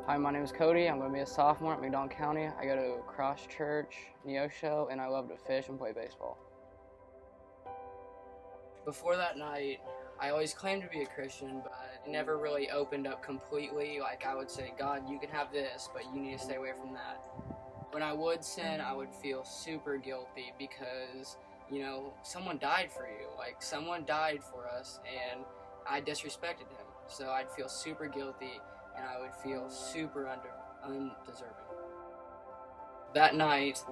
Hi, my name is Coty. I'm going to be a sophomore at McDonald County. I go to Cross Church, Neosho, and I love to fish and play baseball. Before that night, I always claimed to be a Christian, but it never really opened up completely. Like, I would say, God, you can have this, but you need to stay away from that. When I would sin, I would feel super guilty because, someone died for you. Like, someone died for us, and I disrespected him. So I'd feel super guilty, and I would feel super undeserving. That night,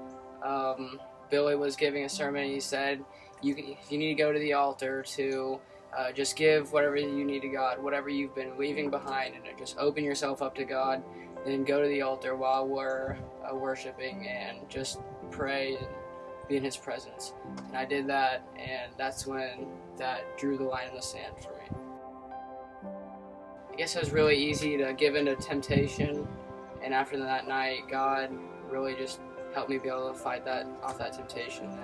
Billy was giving a sermon, and he said, you need to go to the altar to just give whatever you need to God, whatever you've been leaving behind, and just open yourself up to God, then go to the altar while we're worshiping and just pray and be in His presence. And I did that, and that's when that drew the line in the sand for me. I guess it was really easy to give into temptation, and after that night, God really just helped me be able to fight off that temptation,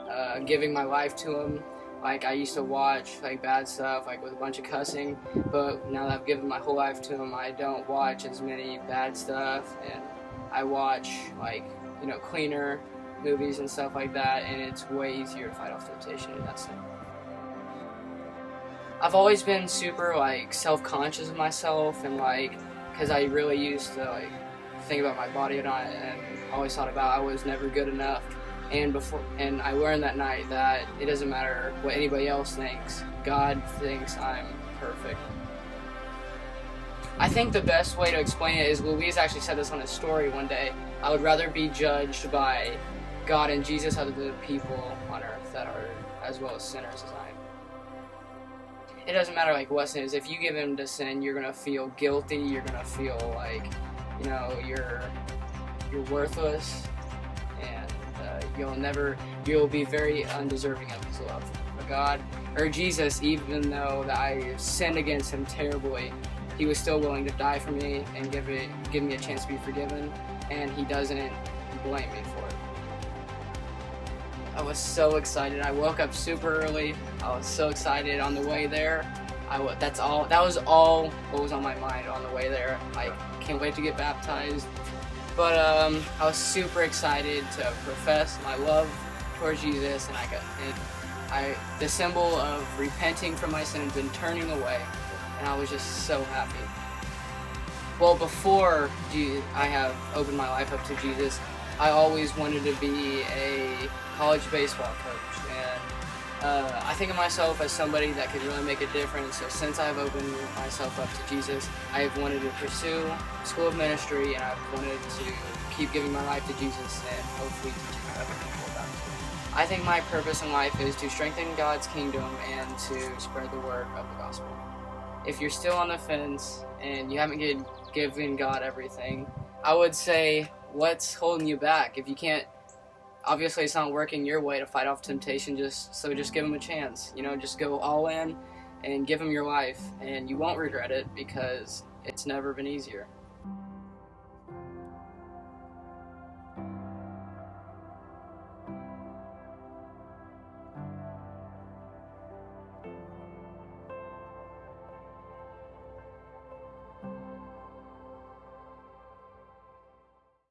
and giving my life to Him. Like, I used to watch bad stuff, with a bunch of cussing, but now that I've given my whole life to Him, I don't watch as many bad stuff, and I watch cleaner movies and stuff like that, and it's way easier to fight off temptation in that sense. I've always been super self-conscious of myself, and because I really used to think about my body and always thought about I was never good enough. And I learned that night that it doesn't matter what anybody else thinks. God thinks I'm perfect. I think the best way to explain it is Louise actually said this on his story one day. I would rather be judged by God and Jesus other than people on earth that are as well as sinners as I am. It doesn't matter what sin is. If you give in to sin, you're gonna feel guilty. You're gonna feel you're worthless, and you'll be very undeserving of His love. But God, or Jesus, even though that I sinned against Him terribly, He was still willing to die for me and give me a chance to be forgiven, and He doesn't blame me for it. I was so excited. I woke up super early. I was so excited on the way there. That was all what was on my mind on the way there. I can't wait to get baptized. But I was super excited to profess my love towards Jesus, and the symbol of repenting from my sins and turning away, and I was just so happy. Well, before I have opened my life up to Jesus, I always wanted to be a college baseball coach, and I think of myself as somebody that could really make a difference. So since I've opened myself up to Jesus, I have wanted to pursue school of ministry, and I've wanted to keep giving my life to Jesus and hopefully teaching other people about it. I think my purpose in life is to strengthen God's kingdom and to spread the word of the gospel. If you're still on the fence and you haven't given God everything, I would say, what's holding you back? If you can't, obviously it's not working your way to fight off temptation, just give Him a chance. Just go all in and give Him your life, and you won't regret it because it's never been easier.